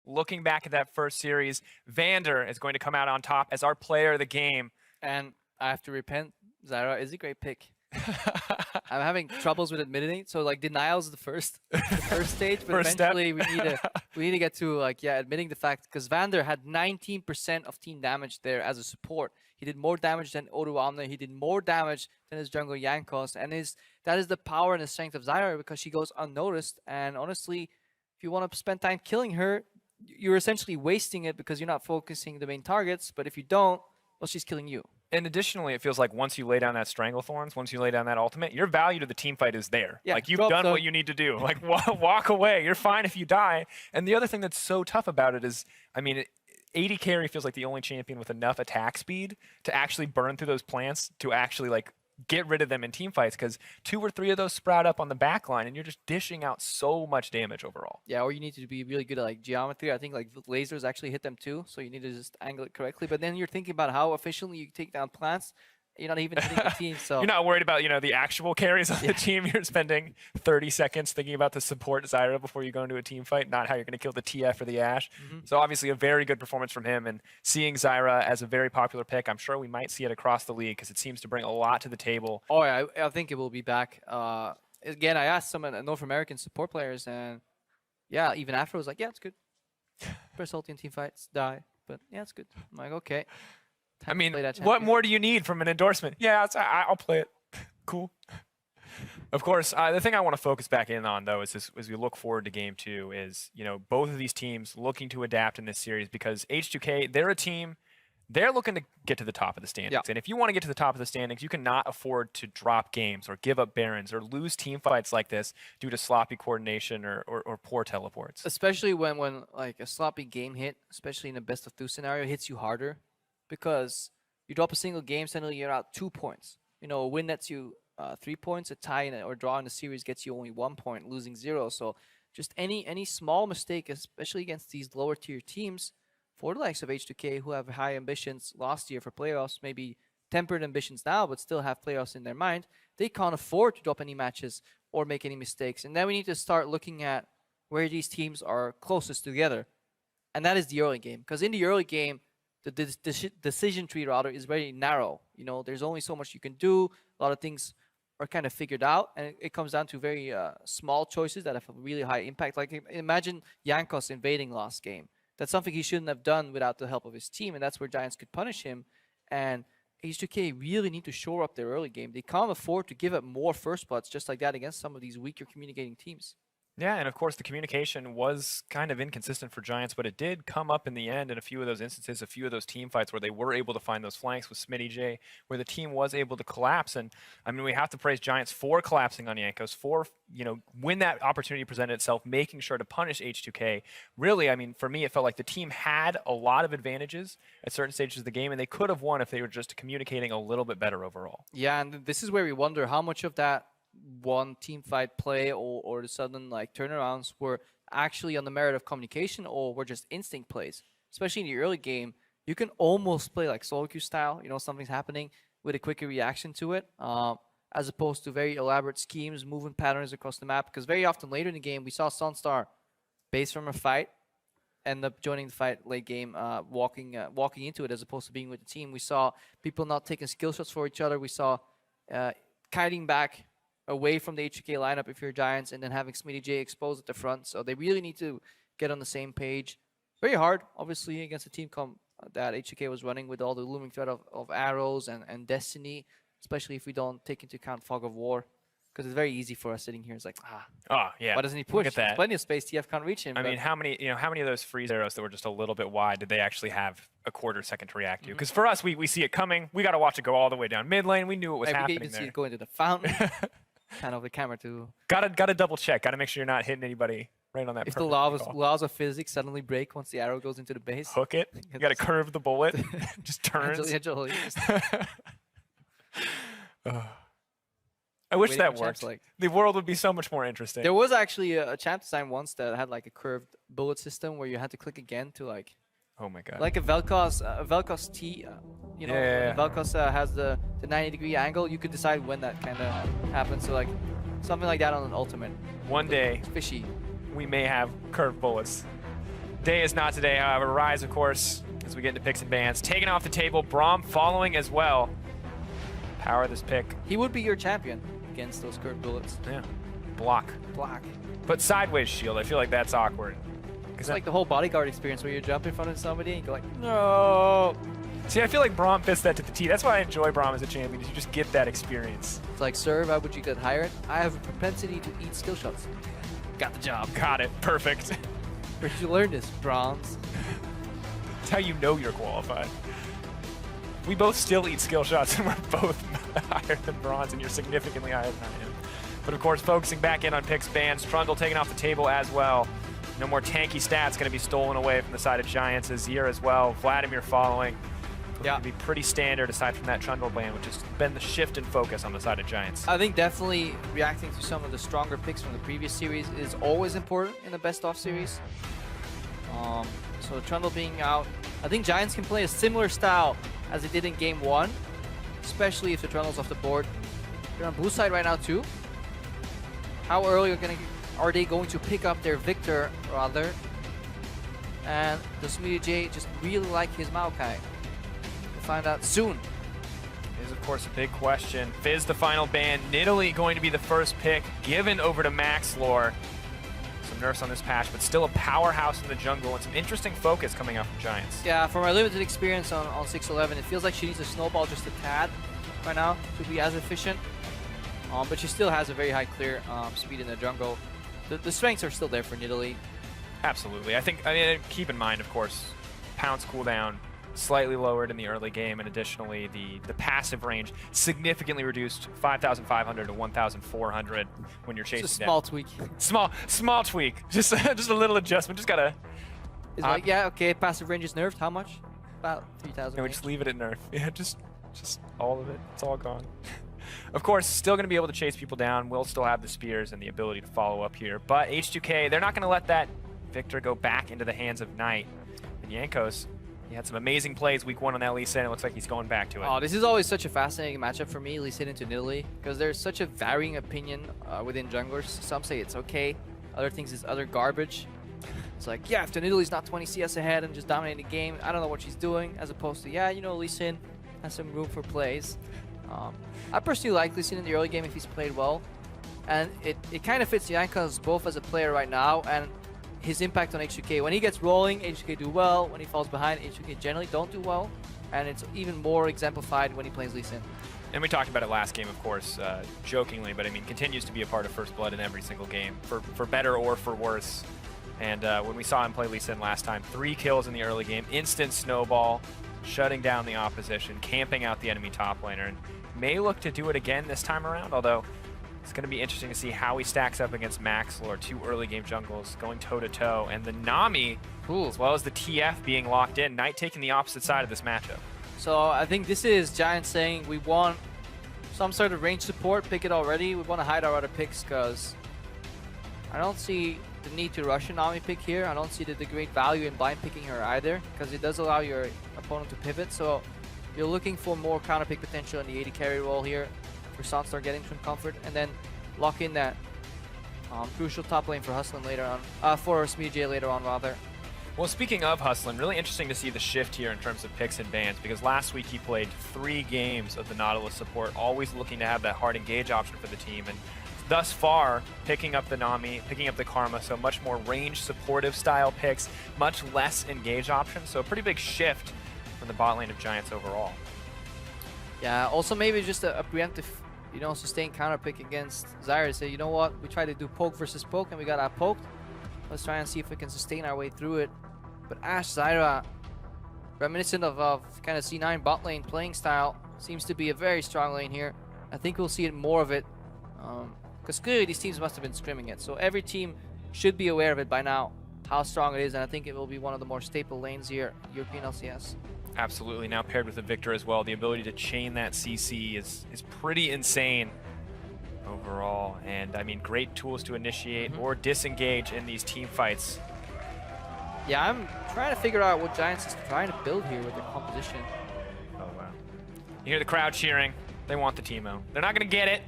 looking back at that first series, Vander is going to come out on top as our player of the game. And I have to repent. Zyra is a great pick. I'm having troubles with admitting it. So like denial is the first stage, but First step. eventually we need to get to like admitting the fact, because Vander had 19% of team damage there as a support. He did more damage than Oruamne. He did more damage than his jungle Jankos, and that is the power and the strength of Zyra, because she goes unnoticed. And honestly, if you want to spend time killing her, you're essentially wasting it because you're not focusing the main targets. But if you don't, well, she's killing you. And additionally, it feels like once you lay down that Stranglethorns, once you lay down that ultimate, your value to the team fight is there. Yeah, like, you've done what you need to do. Like, walk away. You're fine if you die. And the other thing that's so tough about it is, I mean, 80 carry feels like the only champion with enough attack speed to actually burn through those plants, to actually, like, get rid of them in team fights, because 2 or 3 of those sprout up on the back line, and you're just dishing out so much damage overall. Yeah, or you need to be really good at like geometry. I think like lasers actually hit them too, so you need to just angle it correctly. But then you're thinking about how efficiently you take down plants. You're not even hitting the team, so you're not worried about, you know, the actual carries on the team. You're spending 30 seconds thinking about the support Zyra before you go into a team fight, not how you're going to kill the TF or the Ashe. So obviously a very good performance from him, and seeing Zyra as a very popular pick, I'm sure we might see it across the league because it seems to bring a lot to the table. Oh yeah, I think it will be back. Again, I asked some North American support players, and yeah, even after I was like, yeah, it's good. Press ulti in team fights, die, but yeah, it's good. I'm like, okay. I mean, what more do you need from an endorsement? Yeah, I'll play it. Cool. Of course, the thing I want to focus back in on, though, is this, as we look forward to Game 2, is, you know, both of these teams looking to adapt in this series, because H2K, they're a team, they're looking to get to the top of the standings. Yeah. And if you want to get to the top of the standings, you cannot afford to drop games or give up Barons or lose team fights like this due to sloppy coordination or poor teleports. Especially when like a sloppy game hit, especially in a best of 2 scenario, hits you harder, because you drop a single game, suddenly you're out 2 points. You know, a win nets you 3 points, a tie or draw in the series gets you only 1 point, losing 0. So just any small mistake, especially against these lower tier teams, for the likes of H2K, who have high ambitions last year for playoffs, maybe tempered ambitions now, but still have playoffs in their mind, they can't afford to drop any matches or make any mistakes. And then we need to start looking at where these teams are closest together. And that is the early game. Because in the early game, the decision tree rather is very narrow. You know, there's only so much you can do. A lot of things are kind of figured out, and it comes down to very small choices that have a really high impact. Like imagine Jankos invading last game. That's something he shouldn't have done without the help of his team, and that's where Giants could punish him. And H2K really need to shore up their early game. They can't afford to give up more first bloods just like that against some of these weaker communicating teams. Yeah, and of course the communication was kind of inconsistent for Giants, but it did come up in the end in a few of those instances, a few of those team fights where they were able to find those flanks with Smitty J, where the team was able to collapse. And I mean, we have to praise Giants for collapsing on Jankos, for, you know, when that opportunity presented itself, making sure to punish H2K. Really, I mean, for me, it felt like the team had a lot of advantages at certain stages of the game, and they could have won if they were just communicating a little bit better overall. Yeah, and this is where we wonder how much of that one team fight play or the sudden like turnarounds were actually on the merit of communication or were just instinct plays. Especially in the early game, you can almost play like solo queue style, you know, something's happening with a quicker reaction to it, as opposed to very elaborate schemes, movement patterns across the map. Because very often later in the game, we saw Sunstar base from a fight, end up joining the fight late game, walking into it as opposed to being with the team. We saw people not taking skill shots for each other. We saw kiting back away from the H2K lineup if you're Giants, and then having Smitty J exposed at the front. So they really need to get on the same page. Very hard, obviously, against a team that H2K was running with all the looming threat of arrows and destiny, especially if we don't take into account fog of war. Because it's very easy for us sitting here. It's like, oh yeah, why doesn't he push? Look at that. There's plenty of space. TF can't reach him. I mean, how many of those freeze arrows that were just a little bit wide did they actually have a quarter second to react to? Because for us, we see it coming. We got to watch it go all the way down mid lane. We knew it was happening you can there. see it go into the fountain. Kind of the camera too. Gotta double check. Gotta make sure you're not hitting anybody right on that. If the laws of physics suddenly break once the arrow goes into the base, hook it. You gotta curve the bullet. Just turns. I wish that worked. Like, the world would be so much more interesting. There was actually a champ design once that had like a curved bullet system where you had to click again to like. Oh my god. Like a Vel'Koz T, you know, Vel'Koz has the 90-degree angle. You could decide when that kind of happens. So like something like that on an ultimate. One day, it's fishy. We may have curved bullets. Day is not today, however. Rise, of course, as we get into picks and bans. Taken off the table. Braum following as well. Power this pick. He would be your champion against those curved bullets. Yeah. Block. Block. But sideways shield, I feel like that's awkward. It's like the whole bodyguard experience where you jump in front of somebody and you go like, no. See, I feel like Braum fits that to the T. That's why I enjoy Braum as a champion, is you just get that experience. It's like, sir, why would you get hired? I have a propensity to eat skill shots. Got the job. Got it. Perfect. Where did you learn this, Bronze? That's how you know you're qualified. We both still eat skill shots, and we're both higher than Bronze, and you're significantly higher than I am. But of course, focusing back in on picks, bans, Trundle taken off the table as well. No more tanky stats going to be stolen away from the side of Giants. Azir as well. Vladimir following. Yeah. Going to be pretty standard aside from that Trundle ban, which has been the shift in focus on the side of Giants. I think definitely reacting to some of the stronger picks from the previous series is always important in the best-of series. So Trundle being out, I think Giants can play a similar style as they did in Game 1, especially if the Trundle's off the board. They're on blue side right now too. How early are they going to pick up their Victor, rather? And does J just really like his Maokai? We'll find out soon. Is of course a big question. Fizz the final ban. Nidalee going to be the first pick, given over to Maxlore. Some nerfs on this patch, but still a powerhouse in the jungle and some interesting focus coming out from Giants. Yeah, from my limited experience on 6-11, it feels like she needs a snowball just a tad right now to be as efficient. But she still has a very high clear speed in the jungle. The strengths are still there for Nidalee. Absolutely. I mean, keep in mind, of course, Pounce cooldown slightly lowered in the early game, and additionally, the passive range significantly reduced 5,500 to 1,400 when you're chasing It's a down. small tweak. Small tweak. Just a little adjustment. Just gotta. It's like, yeah, okay, passive range is nerfed. How much? About 3,000. No, we just leave it at nerf. Yeah, just all of it. It's all gone. Of course, still going to be able to chase people down. Will still have the spears and the ability to follow up here. But H2K, they're not going to let that Victor go back into the hands of Knight. And Jankos, he had some amazing plays week 1 on that Lee Sin. It looks like he's going back to it. Oh, this is always such a fascinating matchup for me, Lee Sin into Nidalee, because there's such a varying opinion within junglers. Some say it's okay. Other things is utter garbage. It's like, yeah, if the Nidalee's not 20 CS ahead and just dominating the game, I don't know what she's doing, as opposed to, yeah, you know, Lee Sin has some room for plays. I personally like Lee Sin in the early game if he's played well. And it kind of fits Jankos both as a player right now and his impact on H2K. When he gets rolling, H2K do well. When he falls behind, H2K generally don't do well. And it's even more exemplified when he plays Lee Sin. And we talked about it last game, of course, jokingly, but I mean, continues to be a part of First Blood in every single game, for better or for worse. And when we saw him play Lee Sin last time, 3 kills in the early game, instant snowball, shutting down the opposition, camping out the enemy top laner, and may look to do it again this time around, although it's going to be interesting to see how he stacks up against Maxlore, 2 early game jungles going toe-to-toe, and the Nami, as well as the TF being locked in, Knight taking the opposite side of this matchup. So I think this is Giants saying we want some sort of range support, pick it already. We want to hide our other picks because I don't see the need to rush a Nami pick here. I don't see the great value in blind picking her either because it does allow your opponent to pivot. So you're looking for more counter pick potential in the AD carry role here for Sunstar getting some comfort and then lock in that crucial top lane for Hustlin later on, for J later on rather. Well, speaking of Hustlin, really interesting to see the shift here in terms of picks and bans because last week he played 3 games of the Nautilus support, always looking to have that hard engage option for the team. And thus far, picking up the Nami, picking up the Karma, so much more range supportive style picks, much less engage options. So a pretty big shift from the bot lane of Giants overall. Yeah, also maybe just a preemptive, you know, sustained counter pick against Zyra. Say, you know what, we tried to do poke versus poke and we got outpoked. Let's try and see if we can sustain our way through it. But Ashe Zyra, reminiscent of kind of C9 bot lane playing style, seems to be a very strong lane here. I think we'll see it more of it because clearly these teams must have been scrimming it. So every team should be aware of it by now, how strong it is, and I think it will be one of the more staple lanes here, European LCS. Absolutely. Now paired with the Victor as well, the ability to chain that CC is pretty insane overall. And I mean, great tools to initiate or disengage in these team fights. Yeah, I'm trying to figure out what Giants is trying to build here with their composition. Oh, wow. You hear the crowd cheering. They want the Teemo. They're not going to get it,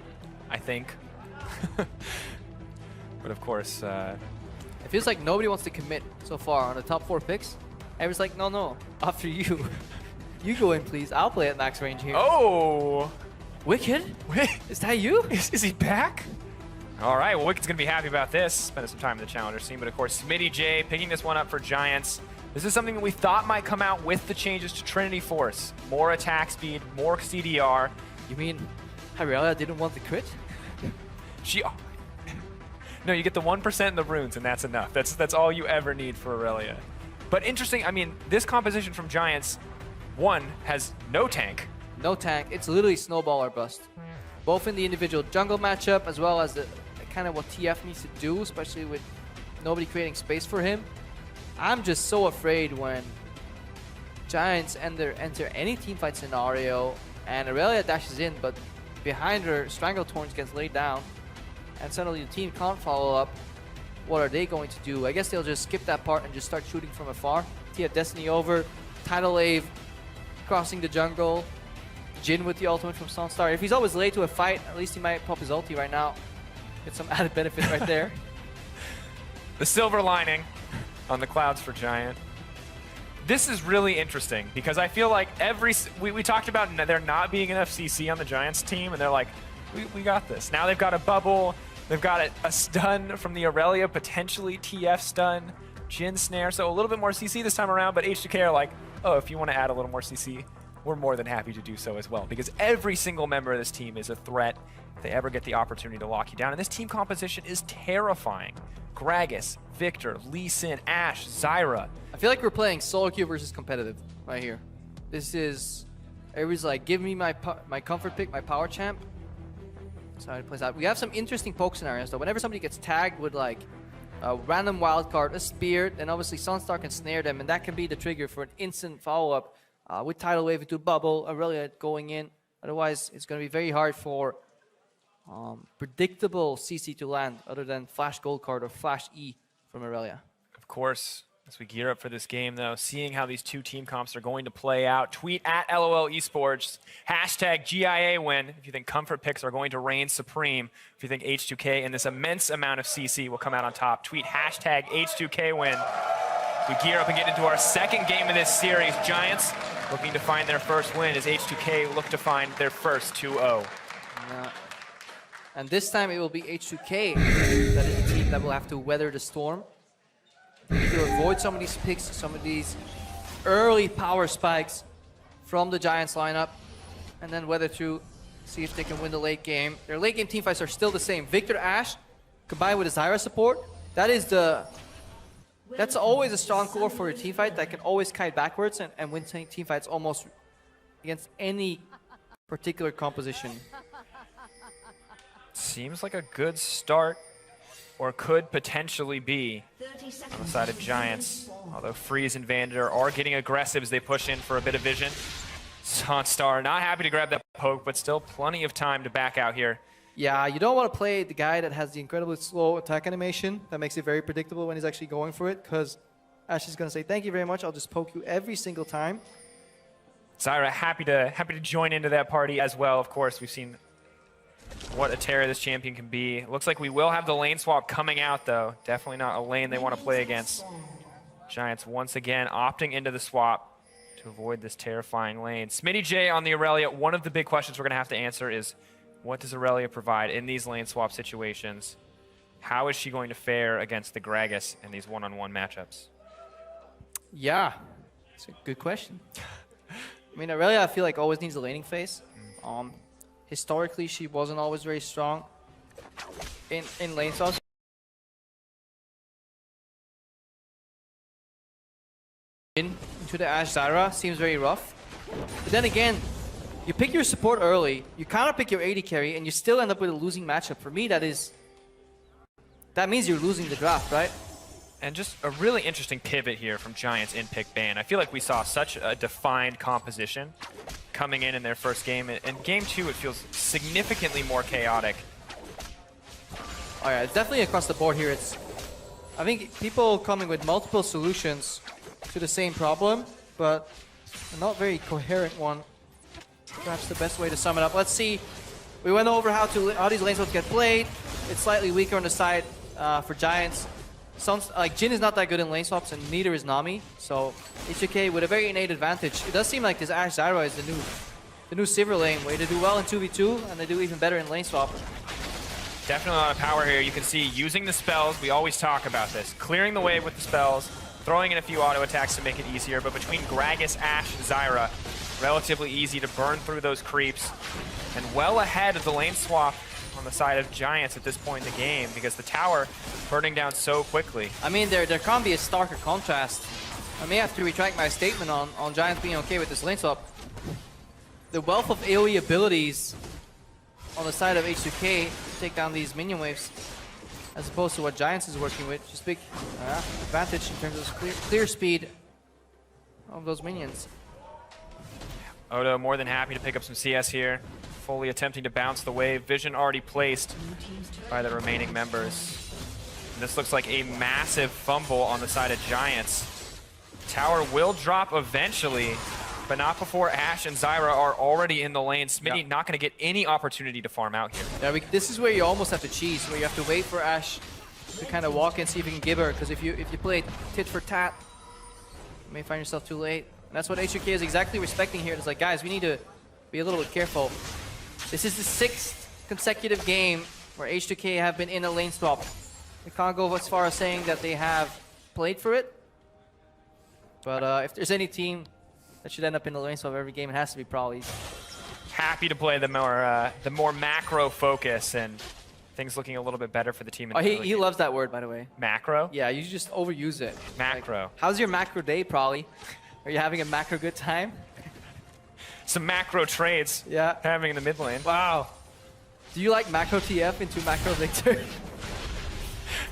I think. But of course, It feels like nobody wants to commit so far on the top 4 picks. Everyone's like, no, after you. You go in, please. I'll play at max range here. Oh! Wicked? Is that you? Is he back? All right, well, Wicked's going to be happy about this. Spending some time in the challenger scene, but of course, Smitty J picking this one up for Giants. This is something that we thought might come out with the changes to Trinity Force. More attack speed, more CDR. You mean Irelia didn't want the crit? No, you get the 1% in the runes, and that's enough. That's all you ever need for Aurelia. But interesting, I mean, this composition from Giants, one, has no tank. No tank. It's literally snowball or bust. Both in the individual jungle matchup as well as the kind of what TF needs to do, especially with nobody creating space for him. I'm just so afraid when Giants enter any teamfight scenario and Aurelia dashes in, but behind her, Stranglethorns gets laid down, and suddenly the team can't follow up. What are they going to do? I guess they'll just skip that part and just start shooting from afar. TF Destiny over, Tidal Wave crossing the jungle, Jin with the ultimate from Sunstar. If he's always late to a fight, at least he might pop his ulti right now. Get some added benefit right there. The silver lining on the clouds for Giant. This is really interesting because I feel like we talked about there not being enough CC on the Giants team, and they're like, we got this. Now they've got a bubble, they've got a stun from the Aurelia, potentially TF stun, Jin snare, so a little bit more CC this time around, but H2K are like, oh, if you want to add a little more CC, we're more than happy to do so as well, because every single member of this team is a threat if they ever get the opportunity to lock you down, and this team composition is terrifying. Gragas, Victor, Lee Sin, Ashe, Zyra. I feel like we're playing solo queue versus competitive right here. This is, everybody's like, give me my comfort pick, my power champ. So it plays out. We have some interesting poke scenarios though. Whenever somebody gets tagged with like a random wild card, a spear, then obviously Sunstar can snare them, and that can be the trigger for an instant follow-up with Tidal Wave into bubble, Aurelia going in. Otherwise, it's going to be very hard for predictable CC to land other than Flash Gold card or Flash E from Aurelia. Of course, as we gear up for this game though, seeing how these two team comps are going to play out, tweet at LOL Esports, hashtag GIA win if you think comfort picks are going to reign supreme, if you think H2K and this immense amount of CC will come out on top, tweet hashtag H2K win. We gear up and get into our second game of this series. Giants looking to find their first win as H2K look to find their first 2-0. Yeah. And this time it will be H2K that is the team that will have to weather the storm. They need to avoid some of these picks, some of these early power spikes from the Giants lineup, and then weather through, see if they can win the late game. Their late game teamfights are still the same. Victor Ashe combined with a Zyra support, that's always a strong core for a teamfight that can always kite backwards and win teamfights almost against any particular composition. Seems like a good start, or could potentially be on the side of Giants. Although Freeze and Vander are getting aggressive as they push in for a bit of vision. Sunstar not happy to grab that poke, but still plenty of time to back out here. Yeah, you don't want to play the guy that has the incredibly slow attack animation. That makes it very predictable when he's actually going for it, because Ashe is going to say, thank you very much, I'll just poke you every single time. Zyra happy to join into that party as well. Of course, we've seen what a terror this champion can be. Looks like we will have the lane swap coming out, though. Definitely not a lane they want to play against. Giants once again opting into the swap to avoid this terrifying lane. Smitty J on the Aurelia. One of the big questions we're going to have to answer is, what does Aurelia provide in these lane swap situations? How is she going to fare against the Gragas in these one-on-one matchups? Yeah, it's a good question. I mean, Aurelia, I feel like always needs a laning phase. Historically, she wasn't always very strong in lane swaps. Into the Ashe Zyra seems very rough. But then again, you pick your support early, you kind of pick your AD carry, and you still end up with a losing matchup. For me, that means you're losing the draft, right? And just a really interesting pivot here from Giants in pick ban. I feel like we saw such a defined composition coming in their first game. In game two, it feels significantly more chaotic. Oh yeah, it's definitely across the board here. I think people coming with multiple solutions to the same problem, but a not very coherent one. Perhaps the best way to sum it up. Let's see. We went over how these lane swaps get played. It's slightly weaker on the side for Giants. Sounds like Jin is not that good in lane swaps, and neither is Nami. So H2K with a very innate advantage. It does seem like this Ashe Zyra is the new silver lane, where they do well in 2v2 and they do even better in lane swap. Definitely a lot of power here. You can see using the spells. We always talk about this. Clearing the wave with the spells, throwing in a few auto attacks to make it easier. But between Gragas, Ashe, Zyra, relatively easy to burn through those creeps. And well ahead of the lane swap on the side of Giants at this point in the game, because the tower burning down so quickly. I mean, there can't be a starker contrast. I may have to retract my statement on Giants being okay with this lane swap. The wealth of AoE abilities on the side of H2K to take down these minion waves, as opposed to what Giants is working with. Just big advantage in terms of clear speed of those minions. Odo more than happy to pick up some CS here, fully attempting to bounce the wave. Vision already placed by the remaining members. And this looks like a massive fumble on the side of Giants. Tower will drop eventually, but not before Ashe and Zyra are already in the lane. Smitty not going to get any opportunity to farm out here. Yeah, this is where you almost have to cheese, where you have to wait for Ashe to kind of walk in, see if you can give her. Because if you play tit for tat, you may find yourself too late. And that's what H2K is exactly respecting here. It's like, guys, we need to be a little bit careful. This is the 6th consecutive game where H2K have been in a lane swap. We can't go as far as saying that they have played for it. But if there's any team that should end up in the lane swap every game, it has to be probably. Happy to play the more macro focus, and things looking a little bit better for the team. Oh, he loves that word, by the way. Macro? Yeah, you just overuse it. Macro. Like, how's your macro day, Probably? Are you having a macro good time? Some macro trades having in the mid lane. Wow. Do you like macro TF into macro Victor?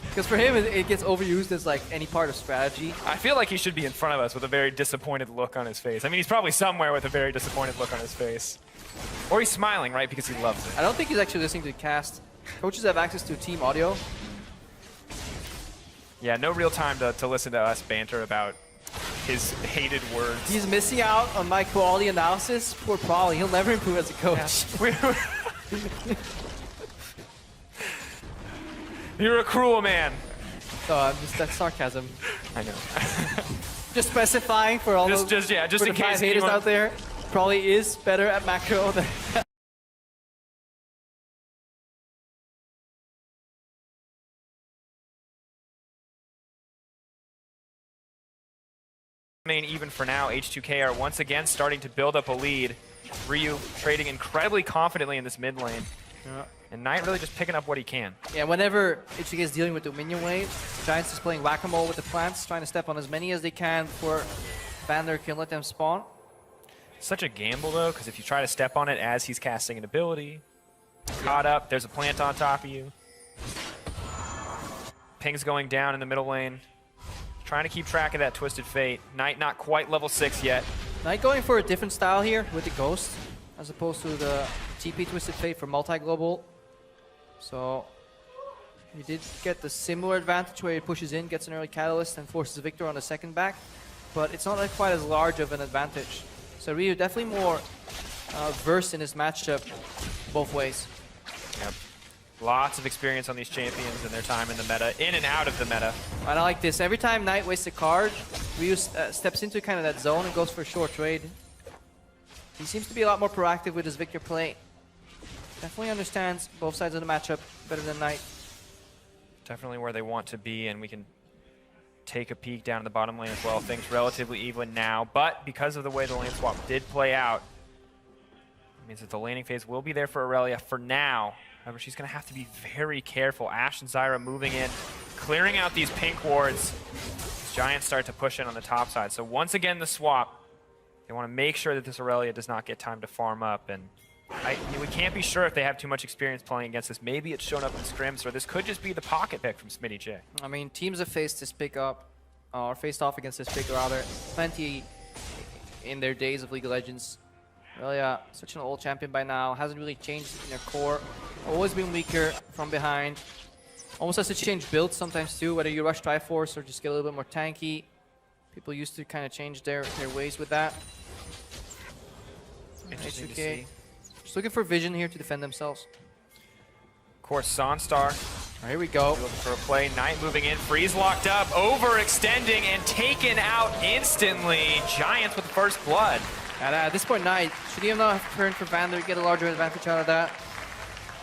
Because for him, it gets overused as like any part of strategy. I feel like he should be in front of us with a very disappointed look on his face. I mean, he's probably somewhere with a very disappointed look on his face. Or he's smiling, right? Because he loves it. I don't think he's actually listening to the cast. Coaches have access to team audio. Yeah, no real time to listen to us banter about his hated words. He's missing out on my quality analysis. Poor Probably. He'll never improve as a coach. Yeah. You're a cruel man. So that's sarcasm. I know. Just specifying for all just for in the case haters out there. Probably is better at macro than even for now, H2K are once again starting to build up a lead. Ryu trading incredibly confidently in this mid lane. Yeah. And Knight really just picking up what he can. Yeah, whenever H2K is dealing with the minion wave, Giants is playing whack-a-mole with the plants, trying to step on as many as they can before Vander can let them spawn. Such a gamble though, because if you try to step on it as he's casting an ability, caught up, there's a plant on top of you. Ping's going down in the middle lane. Trying to keep track of that Twisted Fate. Knight not quite level 6 yet. Knight going for a different style here with the Ghost, as opposed to the TP Twisted Fate for multi-global. So he did get the similar advantage where he pushes in, gets an early catalyst, and forces Victor on the second back. But it's not quite as large of an advantage. So Ryu definitely more versed in this matchup both ways. Yep. Lots of experience on these champions and their time in the meta, in and out of the meta. And I like this. Every time Knight wastes a card, Ryu steps into kind of that zone and goes for a short trade. He seems to be a lot more proactive with his Victor play. Definitely understands both sides of the matchup better than Knight. Definitely where they want to be, and we can take a peek down in the bottom lane as well. Things relatively even now, but because of the way the lane swap did play out, it means that the laning phase will be there for Aurelia for now. However, she's going to have to be very careful. Ashe and Zyra moving in, clearing out these pink wards. Giants start to push in on the top side. So once again, the swap. They want to make sure that this Aurelia does not get time to farm up. And we can't be sure if they have too much experience playing against this. Maybe it's shown up in scrims, or this could just be the pocket pick from Smitty J. I mean, teams have faced this pick up, or faced off against this pick rather, plenty in their days of League of Legends. Aurelia, such an old champion by now, hasn't really changed in their core. Always been weaker from behind. Almost has to change builds sometimes too, whether you rush Triforce or just get a little bit more tanky. People used to kind of change their ways with that. H2K just looking for vision here to defend themselves. Of course, Sonstar Here we go. Looking for a play. Knight moving in. Freeze locked up. Overextending and taken out instantly. Giants with the first blood. And at this point, Knight should even not have turned for Vander, get a larger advantage out of that.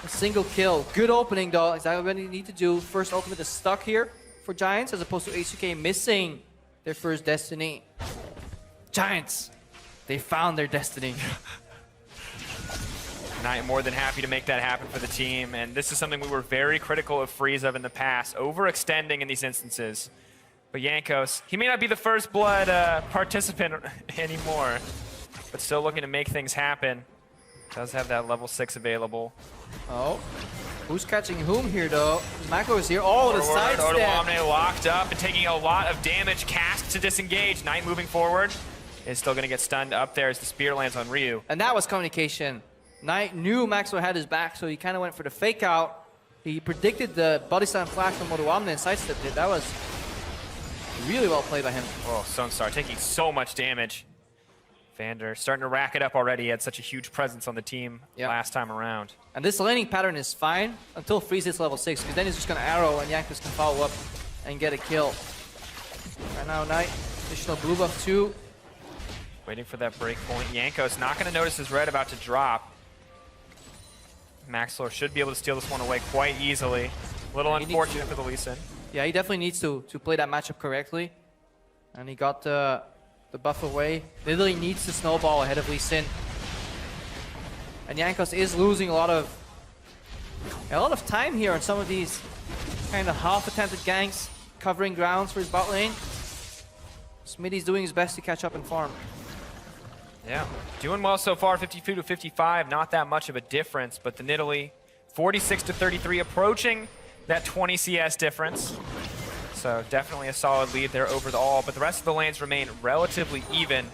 A single kill. Good opening, though. Exactly what you need to do. First ultimate is stuck here for Giants, as opposed to H2K missing their first destiny. Giants, they found their destiny. Knight more than happy to make that happen for the team, and this is something we were very critical of Freeze of in the past, overextending in these instances. But Jankos, he may not be the first blood participant anymore, but still looking to make things happen. Does have that level 6 available. Oh, who's catching whom here, though? Mako is here. Oh, the side step. Odoamne locked up and taking a lot of damage. Cast to disengage. Knight moving forward is still going to get stunned up there as the spear lands on Ryu. And that was communication. Knight knew Maxwell had his back, so he kind of went for the fake out. He predicted the body slam flash from Odoamne and sidestepped it. That was really well played by him. Oh, Sunstar taking so much damage. Vander starting to rack it up already. He had such a huge presence on the team last time around. And this laning pattern is fine until Freeze hits level 6, because then he's just going to arrow and Jankos can follow up and get a kill. Right now, Knight, additional blue buff too. Waiting for that break point. Jankos not going to notice his red about to drop. Maxlor should be able to steal this one away quite easily. A little unfortunate for the Lee Sin. Yeah, he definitely needs to play that matchup correctly. And he got the buff away. Literally needs to snowball ahead of Lee Sin. And Jankos is losing a lot of time here on some of these kind of half-attempted ganks, covering grounds for his bot lane. Smitty's doing his best to catch up and farm. Yeah, doing well so far, 52 to 55, not that much of a difference, but the Nidalee, 46 to 33, approaching that 20 CS difference. So definitely a solid lead there over the all, but the rest of the lanes remain relatively even.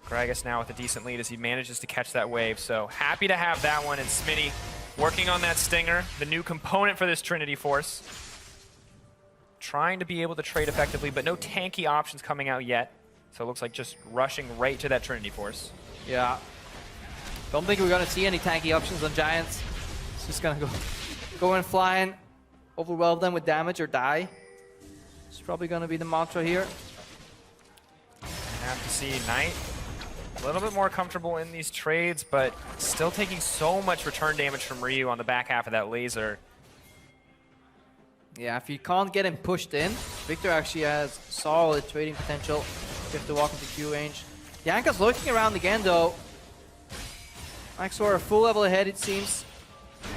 Gragas now with a decent lead as he manages to catch that wave, so happy to have that one, and Smitty working on that Stinger, the new component for this Trinity Force. Trying to be able to trade effectively, but no tanky options coming out yet. So it looks like just rushing right to that Trinity Force. Yeah. Don't think we're going to see any tanky options on Giants. It's just going to go in flying, overwhelm them with damage or die. It's probably going to be the mantra here. Have to see Knight a little bit more comfortable in these trades, but still taking so much return damage from Ryu on the back half of that laser. Yeah, if you can't get him pushed in, Victor actually has solid trading potential. You have to walk into Q range. Jankos looking around again, though. Maxor a full level ahead, it seems.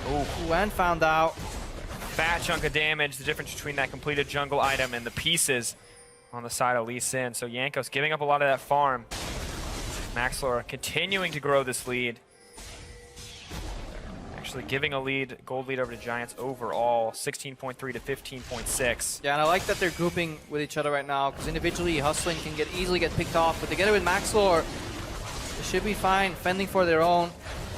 Ooh, and found out. Fat chunk of damage, the difference between that completed jungle item and the pieces on the side of Lee Sin. So Jankos giving up a lot of that farm. Maxlor continuing to grow this lead. Actually giving a gold lead over to Giants overall, 16.3 to 15.6. Yeah, and I like that they're grouping with each other right now, because individually hustling can easily get picked off, but together with Maxlor, they should be fine, fending for their own.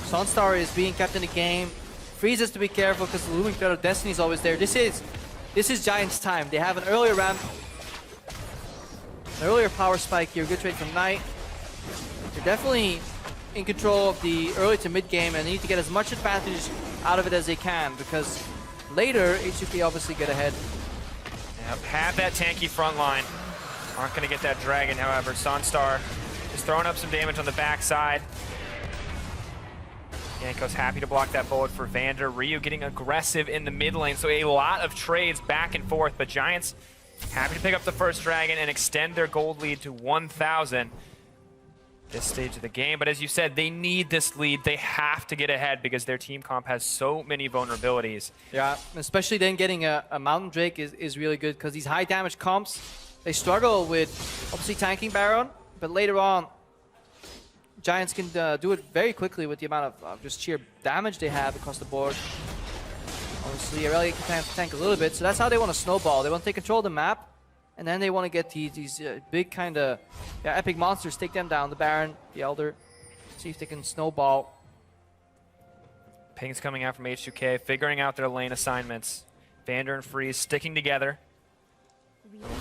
Sunstar is being kept in the game. Freeze has to be careful because the looming threat of Destiny is always there. This is Giants' time. They have an earlier ramp, an earlier power spike here. Good trade from Knight. They're definitely in control of the early to mid game, and they need to get as much advantage out of it as they can, because later H2K obviously get ahead. Yep, have that tanky front line. Aren't going to get that dragon, however. Sunstar is throwing up some damage on the backside. Jankos happy to block that bullet for Vander. Ryu getting aggressive in the mid lane, so a lot of trades back and forth, but Giants happy to pick up the first dragon and extend their gold lead to 1,000. This stage of the game, but as you said, they need this lead. They have to get ahead because their team comp has so many vulnerabilities. Yeah, especially then getting a Mountain Drake is really good, because these high damage comps, they struggle with obviously tanking Baron, but later on, Giants can do it very quickly with the amount of just sheer damage they have across the board. Obviously, Aurelia can tank a little bit, so that's how they want to snowball. They want to take control of the map, and then they want to get these big kind of epic monsters, take them down, the Baron, the Elder, see if they can snowball. Pings coming out from H2K, figuring out their lane assignments. Vander and Freeze sticking together.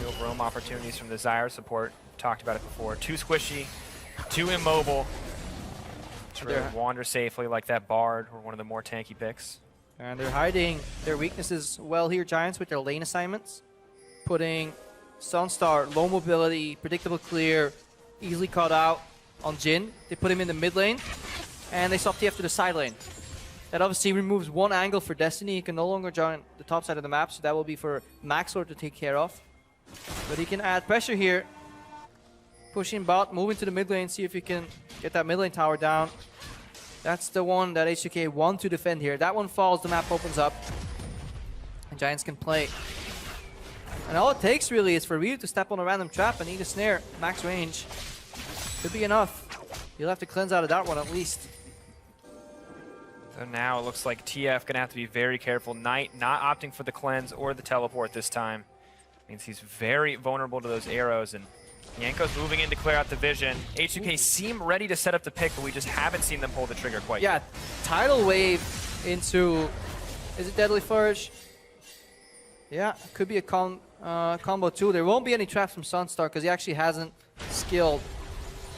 Real roam opportunities from the Zyre support. Talked about it before. Too squishy, too immobile to really wander safely like that Bard or one of the more tanky picks. And they're hiding their weaknesses well here, Giants, with their lane assignments. Putting Sunstar, low mobility, predictable clear, easily caught out on Jin. They put him in the mid lane, and they swap TF to the side lane. That obviously removes one angle for Destiny. He can no longer join the top side of the map, so that will be for Maxlord to take care of. But he can add pressure here. Pushing bot, moving to the mid lane, see if he can get that mid lane tower down. That's the one that H2K want to defend here. That one falls, the map opens up. And Giants can play. And all it takes really is for Ryu to step on a random trap and eat a snare. Max range. Could be enough. He'll have to cleanse out of that one at least. So now it looks like TF gonna have to be very careful. Knight not opting for the cleanse or the teleport this time. Means he's very vulnerable to those arrows, and Yanko's moving in to clear out the vision. H2K seem ready to set up the pick, but we just haven't seen them pull the trigger quite yet. Yeah, tidal wave into, is it Deadly Flourish? Yeah, could be a combo too. There won't be any traps from Sunstar because he actually hasn't skilled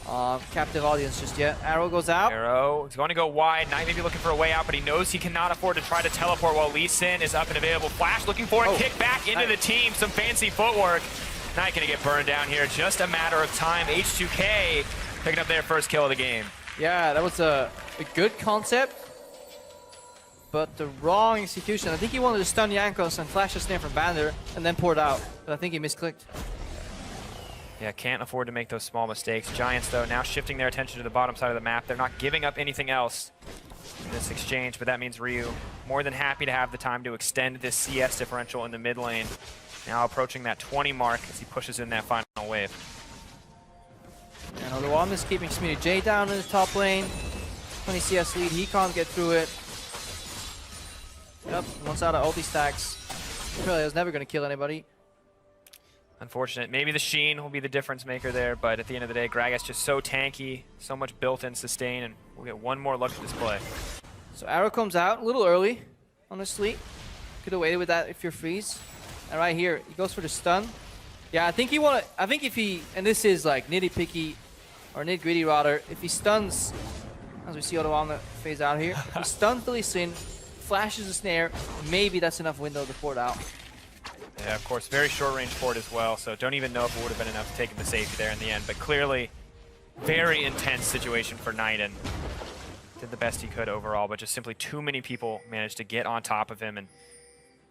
Captive Audience just yet. Arrow goes out. Arrow is going to go wide. Knight may be looking for a way out, but he knows he cannot afford to try to teleport while Lee Sin is up and available. Flash looking for a kick back into the team. Some fancy footwork. Knight gonna get burned down here. Just a matter of time. H2K picking up their first kill of the game. Yeah, that was a good concept, but the wrong execution. I think he wanted to stun Jankos and flash a snare from Bander and then pour it out, but I think he misclicked. Yeah, can't afford to make those small mistakes. Giants, though, now shifting their attention to the bottom side of the map. They're not giving up anything else in this exchange, but that means Ryu more than happy to have the time to extend this CS differential in the mid lane. Now approaching that 20 mark as he pushes in that final wave. And the one is keeping Smitty J down in the top lane. 20 CS lead, he can't get through it. Yep, once out of ulti stacks. Really was never going to kill anybody. Unfortunate. Maybe the Sheen will be the difference maker there, but at the end of the day, Gragas just so tanky, so much built-in sustain, and we'll get one more lucky display. So Arrow comes out a little early, honestly. Could have waited with that if you're freeze. And right here, he goes for the stun. Yeah, I think if he, and this is like nitty-picky, or nit-gritty rather, if he stuns, as we see Ottawa phase out here, if he stuns Lee Sin, flashes a snare, maybe that's enough window to port out. Yeah, of course, very short-range port as well, so don't even know if it would have been enough to take the safety there in the end, but clearly, very intense situation for Knight, and did the best he could overall, but just simply too many people managed to get on top of him, and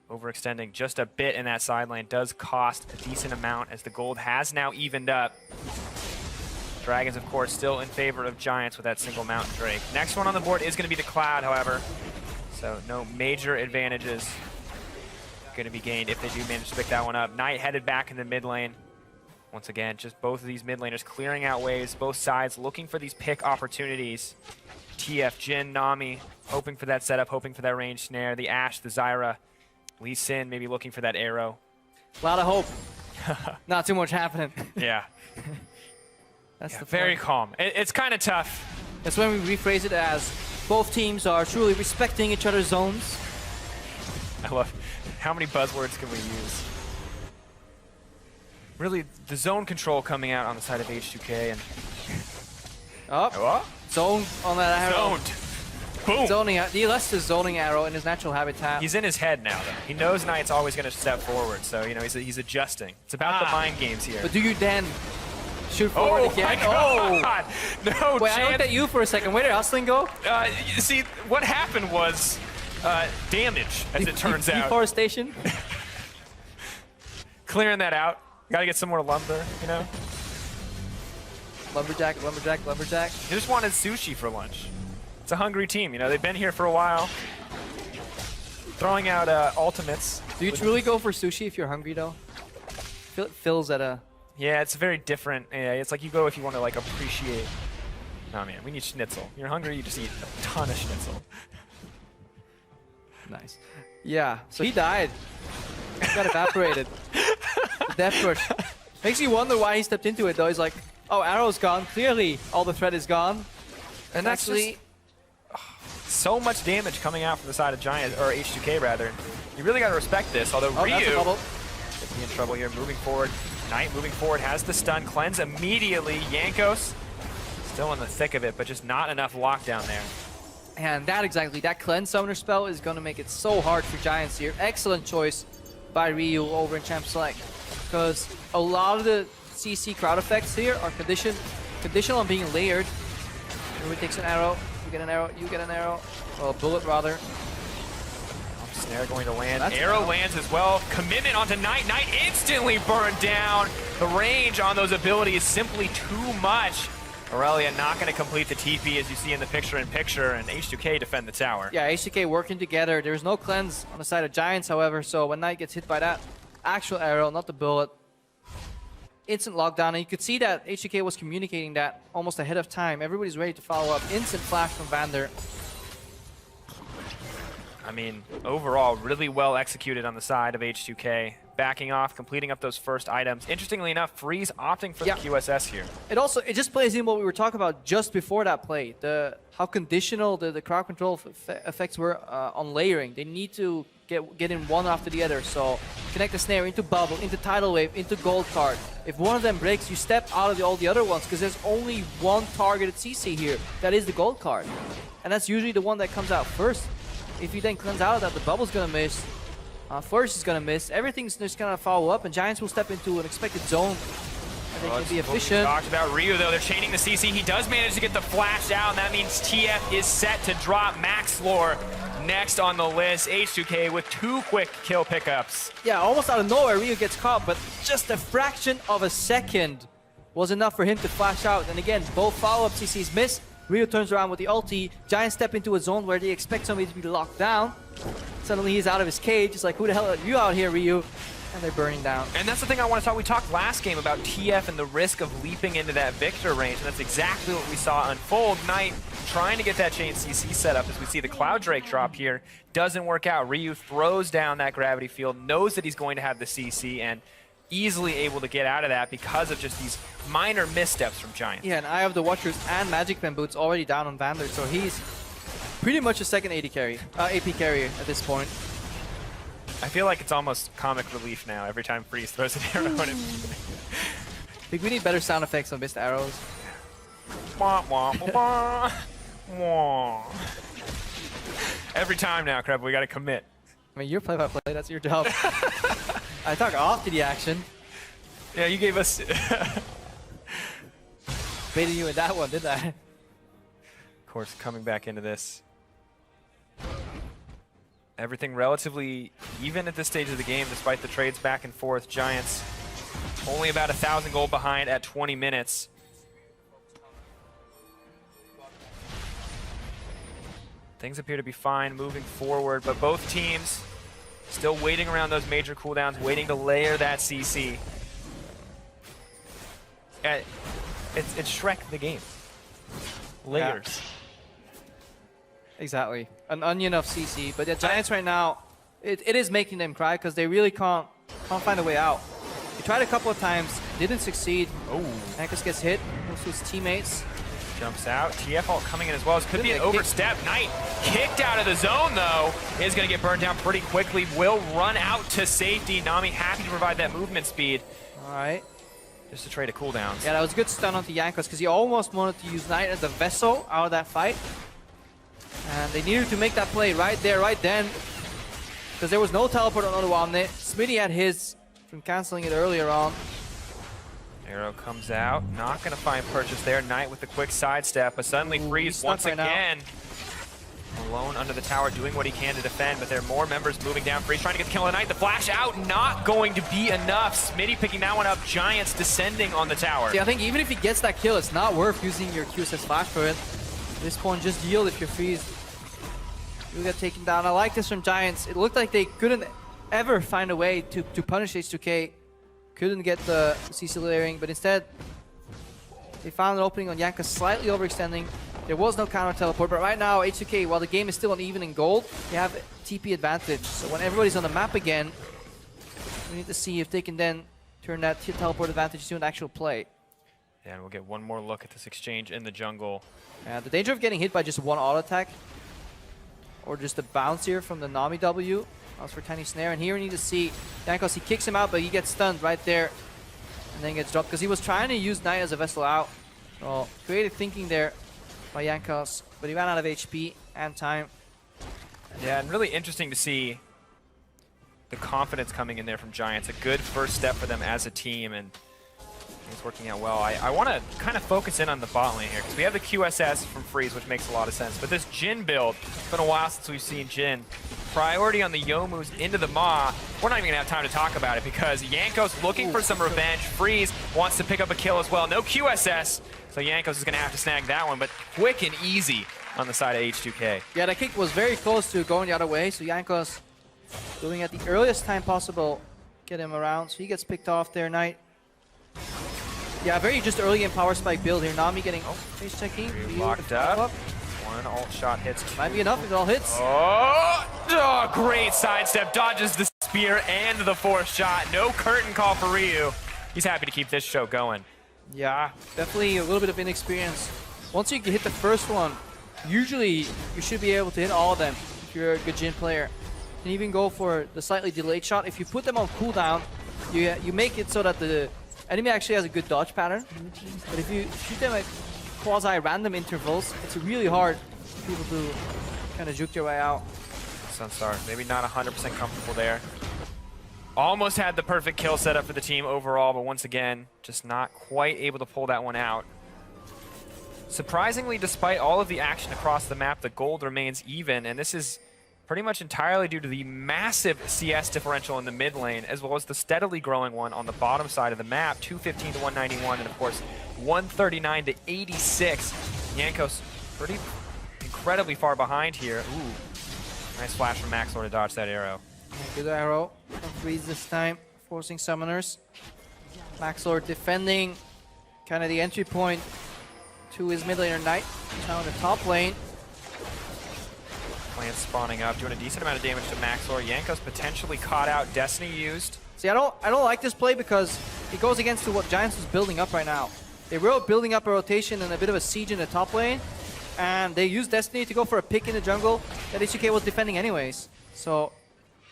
overextending just a bit in that side lane does cost a decent amount as the gold has now evened up. Dragons, of course, still in favor of Giants with that single Mountain Drake. Next one on the board is going to be the Cloud, however, so no major advantages going to be gained if they do manage to pick that one up. Knight headed back in the mid lane. Once again, just both of these mid laners clearing out waves, both sides looking for these pick opportunities. TF, Jin, Nami, hoping for that setup, hoping for that range snare, the Ashe, the Zyra. Lee Sin maybe looking for that arrow. A lot of hope. Not too much happening. Yeah. That's the very point. calm. It's kind of tough. That's when we rephrase it as both teams are truly respecting each other's zones. I love how many buzzwords can we use? Really, the zone control coming out on the side of H2K and zone on that arrow. Zoned. Boom. Zoning, he left his zoning arrow in his natural habitat. He's in his head now, though. He knows Knight's always going to step forward, so you know he's adjusting. It's about the mind games here. But do you then shoot forward again? My God. No Wait, chance. I looked at you for a second. Where did Hustling go? You see, what happened was damage, as it turns out. Deforestation. Clearing that out. Got to get some more lumber, you know. Lumberjack, lumberjack, lumberjack. They just wanted sushi for lunch. It's a hungry team, you know. They've been here for a while. Throwing out ultimates. Do you truly go for sushi if you're hungry, though? I feel it fills at a... Yeah, it's very different. Yeah, it's like you go if you want to, like, appreciate... Oh, man, we need schnitzel. You're hungry, you just eat a ton of schnitzel. Nice. Yeah, so he died. He got evaporated. The death push. Makes you wonder why he stepped into it, though. He's like, oh, arrow's gone. Clearly, all the threat is gone. And that's actually... so much damage coming out from the side of Giant, or H2K rather. You really got to respect this, although Ryu could be in trouble here. Moving forward, Knight moving forward, has the stun, cleanse immediately. Jankos still in the thick of it, but just not enough lockdown there. And that cleanse summoner spell is going to make it so hard for Giants here. Excellent choice by Ryu over in Champ Select, because a lot of the CC crowd effects here are conditional on being layered. Everybody takes an arrow, you get an arrow, you get an arrow, well, a bullet rather. Snare going to land. That's Arrow down. lands as well. Commitment onto Knight. Knight instantly burned down. The range on those abilities is simply too much. Aurelia not going to complete the TP as you see in the picture-in-picture, and H2K defend the tower. Yeah, H2K working together. There's no cleanse on the side of Giants, however, so when Knight gets hit by that actual arrow, not the bullet, instant lockdown. And you could see that H2K was communicating that almost ahead of time. Everybody's ready to follow up. Instant flash from Vander. I mean, overall, really well executed on the side of H2K. Backing off, completing up those first items. Interestingly enough, Freeze opting for the QSS here. It just plays in what we were talking about just before that play. How conditional the crowd control effects were on layering. They need to get in one after the other. So connect the snare into bubble, into tidal wave, into gold card. If one of them breaks, you step out of all the other ones, because there's only one targeted CC here. That is the gold card, and that's usually the one that comes out first. If you then cleanse out of that, the bubble's gonna miss. First is gonna miss. Everything's just gonna follow up, and Giants will step into an expected zone. And they can be efficient. Talked about Ryu though. They're chaining the CC. He does manage to get the flash out, and that means TF is set to drop Max Lore next on the list. H2K with 2 quick kill pickups. Yeah, almost out of nowhere, Ryu gets caught, but just a fraction of a second was enough for him to flash out. And again, both follow-up CCs miss. Ryu turns around with the ulti. Giants step into a zone where they expect somebody to be locked down. Suddenly he's out of his cage. It's like, who the hell are you out here, Ryu? And they're burning down. And that's the thing I want to talk. We talked last game about TF and the risk of leaping into that Victor range, and that's exactly what we saw unfold. Knight trying to get that chain CC set up as we see the Cloud Drake drop here. Doesn't work out. Ryu throws down that gravity field, knows that he's going to have the CC, and easily able to get out of that because of just these minor missteps from Giants. Yeah, and Eye of the Watchers and Magic Pen Boots already down on Vander, so he's pretty much a second AP carrier at this point. I feel like it's almost comic relief now every time Freeze throws an arrow at him. I think we need better sound effects on missed arrows. Wah, wah, wah, wah. Every time now, Kreb, we got to commit. I mean, you're play-by-play, that's your job. I talk off to the action. Yeah, you gave us... Baited you in that one, didn't I? Of course, coming back into this. Everything relatively even at this stage of the game, despite the trades back and forth. Giants only about 1,000 gold behind at 20 minutes. Things appear to be fine moving forward, but both teams still waiting around those major cooldowns, waiting to layer that CC. It's Shrek the game. Layers. Yeah. Exactly. An onion of CC, but the Giants right now, it is making them cry because they really can't find a way out. They tried a couple of times, didn't succeed. Oh. Ankus gets hit, goes to his teammates. Jumps out. TF ult coming in as well. This could be an overstep. Knight kicked out of the zone, though. Is going to get burned down pretty quickly. Will run out to safety. Nami happy to provide that movement speed. All right. Just to trade a cooldowns. Yeah, that was a good stun onto Jankos because he almost wanted to use Knight as a vessel out of that fight. And they needed to make that play right there, right then. Because there was no teleport on Onuamne. Smitty had his from canceling it earlier on. Arrow comes out. Not going to find purchase there. Knight with the quick sidestep. But suddenly Freeze once again. Alone under the tower, doing what he can to defend. But there are more members moving down. Freeze trying to get the kill on Knight. The flash out, not going to be enough. Smitty picking that one up. Giants descending on the tower. See, I think even if he gets that kill, it's not worth using your QSS flash for it. At this point, just yield if you're Freeze. You'll get taken down. I like this from Giants. It looked like they couldn't ever find a way to punish H2K. Couldn't get the CC layering, but instead, they found an opening on Yanka, slightly overextending. There was no counter teleport, but right now, H2K, while the game is still uneven in gold, they have TP advantage. So when everybody's on the map again, we need to see if they can then turn that teleport advantage to an actual play. Yeah, and we'll get one more look at this exchange in the jungle. The danger of getting hit by just one auto attack, or just a bounce here from the Nami W. As for Tiny Snare, and here we need to see Jankos, he kicks him out, but he gets stunned right there, and then gets dropped, because he was trying to use Knight as a vessel out. So, creative thinking there by Jankos, but he ran out of HP. and time. Yeah, and really interesting to see the confidence coming in there from Giants. A good first step for them as a team, and it's working out well. I want to kind of focus in on the bot lane here, because we have the QSS from Freeze, which makes a lot of sense. But this Jhin build, it's been a while since we've seen Jhin. Priority on the Youmu's into the Maw. We're not even going to have time to talk about it, because Yanko's looking for some revenge. Freeze wants to pick up a kill as well. No QSS, so Yankos is going to have to snag that one, but quick and easy on the side of H2K. Yeah, the kick was very close to going the other way, so Yankos doing it at the earliest time possible, get him around, so he gets picked off there, Knight. Yeah, very just early in power spike build here. Nami getting face checking. Locked up. One ult shot hits. Might be enough if it all hits. Oh, great sidestep. Dodges the spear and the fourth shot. No curtain call for Ryu. He's happy to keep this show going. Yeah, definitely a little bit of inexperience. Once you hit the first one, usually you should be able to hit all of them if you're a good Jhin player. And even go for the slightly delayed shot. If you put them on cooldown, you make it so that the enemy actually has a good dodge pattern. But if you shoot them at quasi-random intervals, it's really hard for people to kind of juke their way out. Sunstar, maybe not 100% comfortable there. Almost had the perfect kill setup for the team overall, but once again, just not quite able to pull that one out. Surprisingly, despite all of the action across the map, the gold remains even, and this is pretty much entirely due to the massive CS differential in the mid lane, as well as the steadily growing one on the bottom side of the map, 215 to 191, and of course, 139 to 86. Yankos pretty incredibly far behind here. Ooh, nice flash from Maxor to dodge that arrow. Good arrow from Freeze this time, forcing summoners. Maxor defending kind of the entry point to his mid laner Knight. Now in the top lane. Plants spawning up, doing a decent amount of damage to Maxor. Yankos potentially caught out, Destiny used. See, I don't like this play because it goes against to what Giants is building up right now. They were building up a rotation and a bit of a siege in the top lane, and they used Destiny to go for a pick in the jungle that H2K was defending anyways. So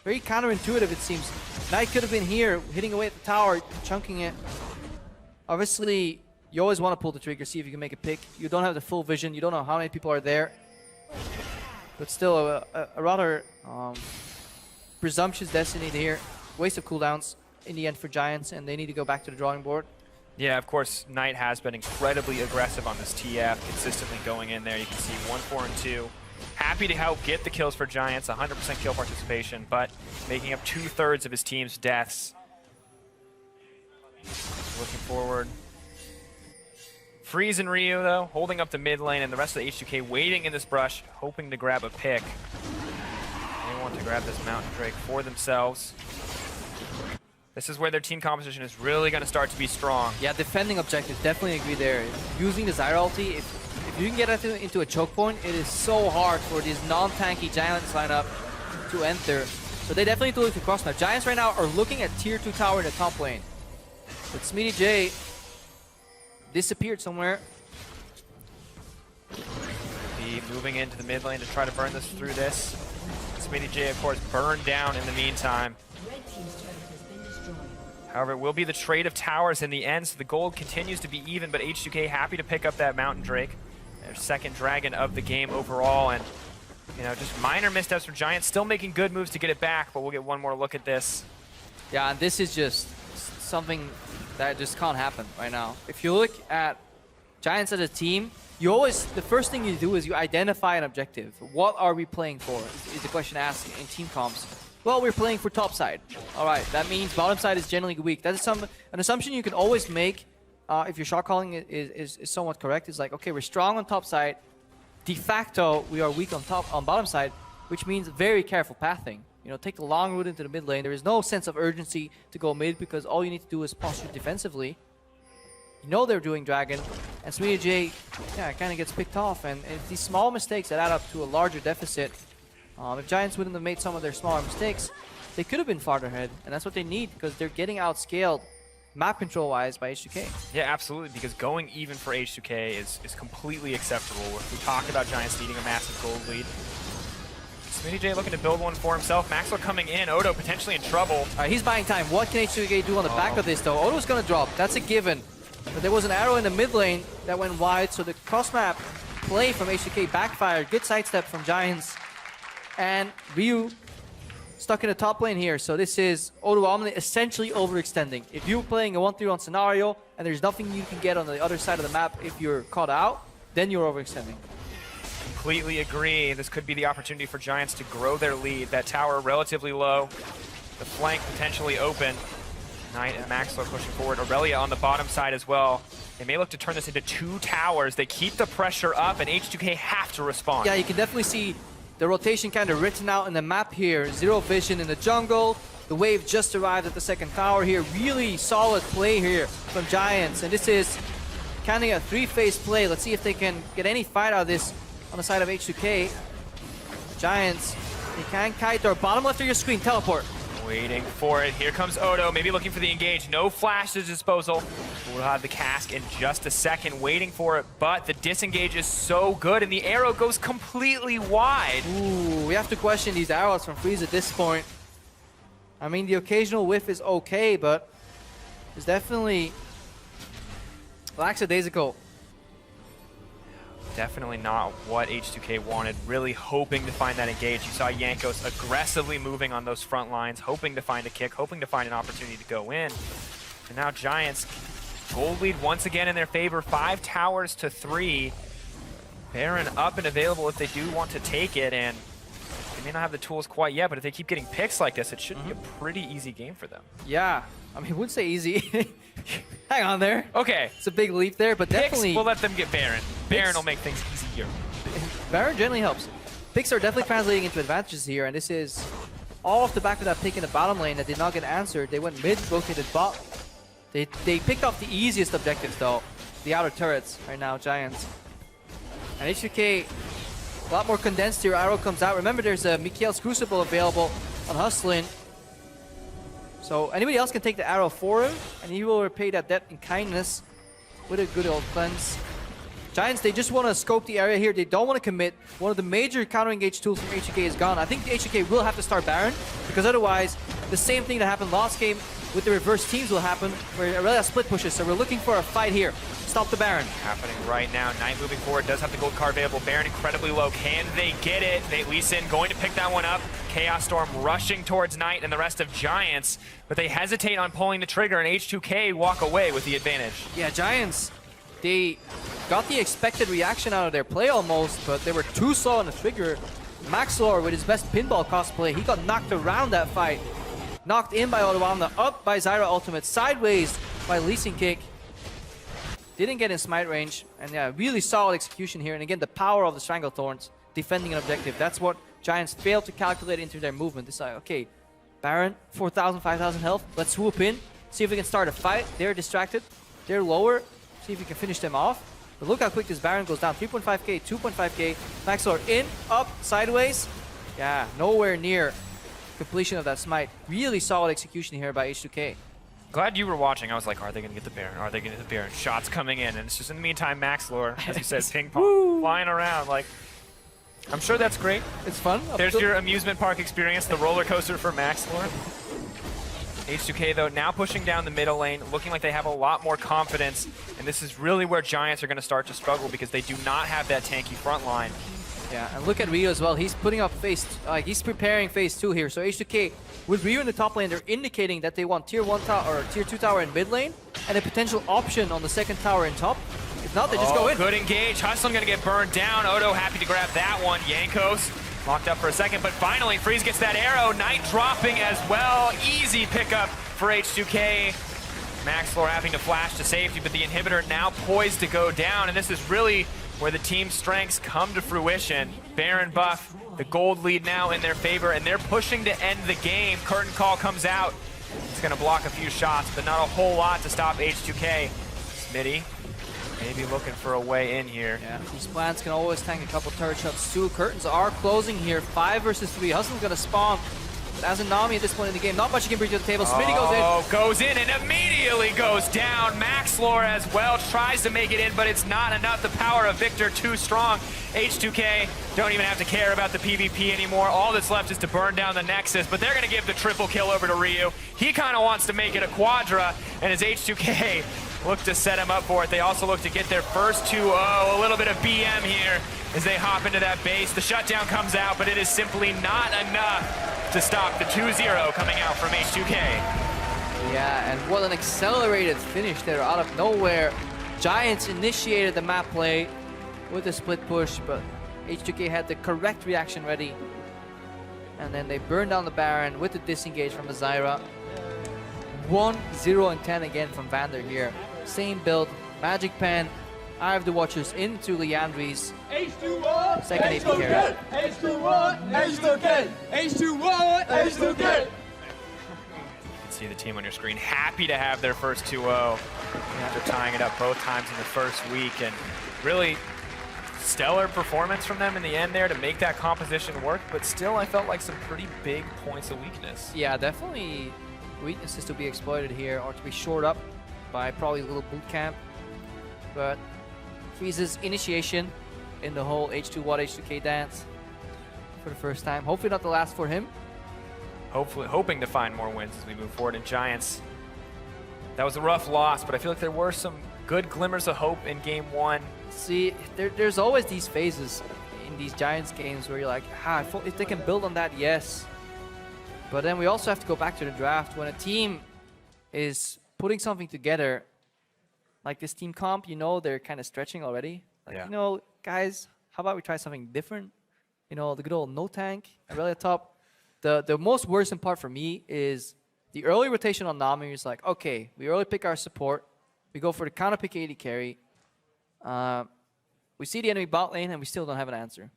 very counterintuitive, it seems. Knight could have been here, hitting away at the tower, chunking it. Obviously, you always want to pull the trigger, see if you can make a pick. You don't have the full vision, you don't know how many people are there. But still, a rather presumptuous Destiny here. Waste of cooldowns in the end for Giants, and they need to go back to the drawing board. Yeah, of course, Knight has been incredibly aggressive on this TF, consistently going in there. You can see 1, 4, and 2. Happy to help get the kills for Giants, 100% kill participation, but making up 2/3 of his team's deaths. Looking forward. Freeze and Ryu, though, holding up the mid lane, and the rest of the H2K waiting in this brush, hoping to grab a pick. They want to grab this Mountain Drake for themselves. This is where their team composition is really going to start to be strong. Yeah, defending objectives, definitely agree there. Using the Zyra ulti, if you can get into a choke point, it is so hard for these non-tanky Giants lineup to enter. So they definitely need to look to cross now. Giants right now are looking at tier 2 tower in the top lane. But Smitty J disappeared somewhere. Be moving into the mid lane to try to burn this through this. Smitty J, of course, burned down in the meantime. However, it will be the trade of towers in the end, so the gold continues to be even, but H2K happy to pick up that Mountain Drake. Their second dragon of the game overall, and you know, just minor missteps for Giants, still making good moves to get it back, but we'll get one more look at this. Yeah, and this is just something that just can't happen right now. If you look at Giants as a team, the first thing you do is you identify an objective. What are we playing for, is the question asked in team comps. Well, we're playing for top side. All right, that means bottom side is generally weak. That is an assumption you can always make if your shot calling is somewhat correct. It's like, okay, we're strong on top side. De facto, we are weak on bottom side, which means very careful pathing. You know, take the long route into the mid lane. There is no sense of urgency to go mid because all you need to do is posture defensively. You know they're doing dragon, and Smitty J, yeah, kind of gets picked off, and it's these small mistakes that add up to a larger deficit. If Giants wouldn't have made some of their smaller mistakes, they could have been farther ahead, and that's what they need because they're getting outscaled map control-wise by H2K. Yeah, absolutely, because going even for H2K is completely acceptable. If we talk about Giants needing a massive gold lead. Smitty J looking to build one for himself. Maxwell coming in. Odo potentially in trouble. All right, he's buying time. What can H2K do on the back of this, though? Odo's going to drop. That's a given. But there was an arrow in the mid lane that went wide, so the cross map play from H2K backfired. Good sidestep from Giants. And Ryu stuck in the top lane here. So this is Odo Omni essentially overextending. If you're playing a 1-3-1 scenario and there's nothing you can get on the other side of the map if you're caught out, then you're overextending. Completely agree. This could be the opportunity for Giants to grow their lead. That tower relatively low. The flank potentially open. Knight and Maxwell pushing forward. Aurelia on the bottom side as well. They may look to turn this into 2 towers. They keep the pressure up, and H2K have to respond. Yeah, you can definitely see the rotation kind of written out in the map here. Zero vision in the jungle. The wave just arrived at the second tower here. Really solid play here from Giants. And this is kind of a 3-phase play. Let's see if they can get any fight out of this on the side of H2K. Giants, they can kite their bottom left of your screen. Teleport. Waiting for it. Here comes Odo, maybe looking for the engage. No flash to disposal. We'll have the cask in just a second, waiting for it, but the disengage is so good, and the arrow goes completely wide. Ooh, we have to question these arrows from Freeze at this point. I mean, the occasional whiff is okay, but it's definitely lackadaisical. Definitely not what H2K wanted, really hoping to find that engage. You saw Jankos aggressively moving on those front lines, hoping to find a kick, hoping to find an opportunity to go in. And now Giants, gold lead once again in their favor, 5 towers to 3. Baron up and available if they do want to take it, and they may not have the tools quite yet, but if they keep getting picks like this, it should be a pretty easy game for them. Yeah, I mean, I wouldn't say easy. Hang on there. Okay. It's a big leap there, but Picks, definitely... we'll let them get Baron. Baron will make things easier. Baron generally helps. Picks are definitely translating into advantages here, and this is all off the back of that pick in the bottom lane that did not get answered. They went mid, rotated bot. They picked off the easiest objectives, though. The outer turrets right now, Giants. And H2K, a lot more condensed here. Arrow comes out. Remember, there's a Mikhail's Crucible available on Hustlin. So anybody else can take the arrow for him, and he will repay that debt in kindness with a good old cleanse. Giants, they just want to scope the area here. They don't want to commit. One of the major counter-engage tools from H2K is gone. I think the H2K will have to start Baron, because otherwise, the same thing that happened last game with the reverse teams will happen, where Aurelia split pushes. So we're looking for a fight here. Stop the Baron. Happening right now. Knight moving forward, does have the gold card available. Baron incredibly low. Can they get it? Lee Sin going to pick that one up. Chaos Storm rushing towards Knight and the rest of Giants, but they hesitate on pulling the trigger, and H2K walk away with the advantage. Yeah, Giants, they got the expected reaction out of their play almost, but they were too slow on the trigger. Maxlor with his best pinball cosplay, he got knocked around that fight. Knocked in by Odoamna, up by Zyra Ultimate, sideways by Lee Sin Kick. Didn't get in smite range, and yeah, really solid execution here. And again, the power of the Stranglethorns defending an objective. That's what Giants failed to calculate into their movement. It's like, okay, Baron, 4,000, 5,000 health. Let's swoop in, see if we can start a fight. They're distracted. They're lower. See if we can finish them off. But look how quick this Baron goes down. 3.5k, 2.5k. Maxlor in, up, sideways. Yeah, nowhere near completion of that smite. Really solid execution here by H2K. Glad you were watching. I was like, are they going to get the Baron? Are they going to get the Baron? Shots coming in, and it's just in the meantime, Maxlor, as you said, ping pong, flying around. Like, I'm sure that's great. It's fun. There's your amusement park experience, the roller coaster for Maxlor. H2K, though, now pushing down the middle lane, looking like they have a lot more confidence, and this is really where Giants are going to start to struggle because they do not have that tanky front line. Yeah, and look at Ryu as well. He's putting up he's preparing phase 2 here. So H2K, with Ryu in the top lane, they're indicating that they want tier 1 tower or tier 2 tower in mid lane, and a potential option on the second tower in top. If not, they just go in. Good engage. Hustlin going to get burned down. Odo happy to grab that one. Jankos locked up for a second, but finally Freeze gets that arrow. Knight dropping as well. Easy pickup for H2K. Maxlor having to flash to safety, but the inhibitor now poised to go down, and this is really where the team's strengths come to fruition. Baron buff, the gold lead now in their favor, and they're pushing to end the game. Curtain call comes out. It's going to block a few shots, but not a whole lot to stop H2K. Smitty maybe looking for a way in here. Yeah, these plants can always tank a couple turret shots too. Curtains are closing here, 5 versus 3. Hustle's going to spawn. But as a Nami at this point in the game, not much you can bring to the table. Smitty goes in. Oh, goes in and immediately goes down. Maxlor as well tries to make it in, but it's not enough. The power of Victor too strong. H2K don't even have to care about the PvP anymore. All that's left is to burn down the Nexus, but they're going to give the triple kill over to Ryu. He kind of wants to make it a quadra, and as H2K look to set him up for it. They also look to get their first 2-0. A little bit of BM here as they hop into that base. The shutdown comes out, but it is simply not enough to stop the 2-0 coming out from H2K. Yeah, and what an accelerated finish there out of nowhere. Giants initiated the map play with a split push, but H2K had the correct reaction ready. And then they burned down the Baron with the disengage from the Zyra. 1, 0, and 10 again from Vander here. Same build, Magic Pen, Eye of the Watchers into Leandri's H2O, second AP carry. H2O, H2K, H2O, H2K. See the team on your screen happy to have their first 2-0 after tying it up both times in the first week, and really stellar performance from them in the end there to make that composition work, but still I felt like some pretty big points of weakness. Yeah, definitely weaknesses to be exploited here or to be shored up by probably a little boot camp. But Freeze's initiation in the whole H2 What H2K dance for the first time. Hopefully not the last for him. Hopefully, hoping to find more wins as we move forward. And Giants, that was a rough loss, but I feel like there were some good glimmers of hope in game one. See, there's always these phases in these Giants games where you're like, if they can build on that, yes. But then we also have to go back to the draft. When a team is putting something together, like this team comp, you know they're kind of stretching already. Like, Yeah. you know, guys, how about we try something different? You know, the good old no tank, Aurelia top. The most worrisome part for me is the early rotation on Nami is like, okay, we early pick our support. We go for the counter pick AD carry. We see the enemy bot lane and we still don't have an answer.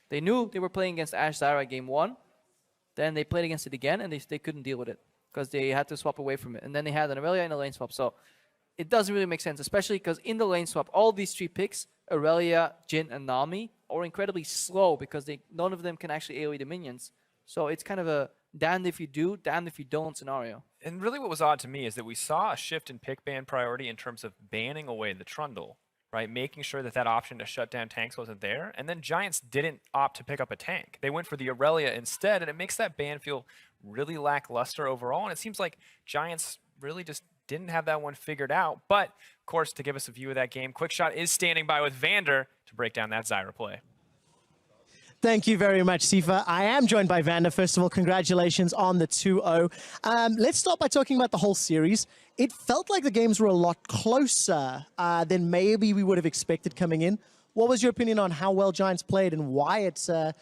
They knew they were playing against Ashe Zyra game 1. Then they played against it again and they couldn't deal with it because they had to swap away from it. And then they had an Aurelia in a lane swap. So it doesn't really make sense, especially because in the lane swap, all these 3 picks, Aurelia, Jhin, and Nami, are incredibly slow because none of them can actually AoE the minions. So it's kind of a damned if you do, damned if you don't scenario. And really what was odd to me is that we saw a shift in pick ban priority in terms of banning away the Trundle, right? Making sure that that option to shut down tanks wasn't there. And then Giants didn't opt to pick up a tank. They went for the Aurelia instead, and it makes that ban feel really lackluster overall. And it seems like Giants really just didn't have that one figured out. But, of course, to give us a view of that game, Quickshot is standing by with Vander to break down that Zyra play. Thank you very much, Sifa. I am joined by Vander. First of all, congratulations on the 2-0. Let's start by talking about the whole series. It felt like the games were a lot closer than maybe we would have expected coming in. What was your opinion on how well Giants played and why it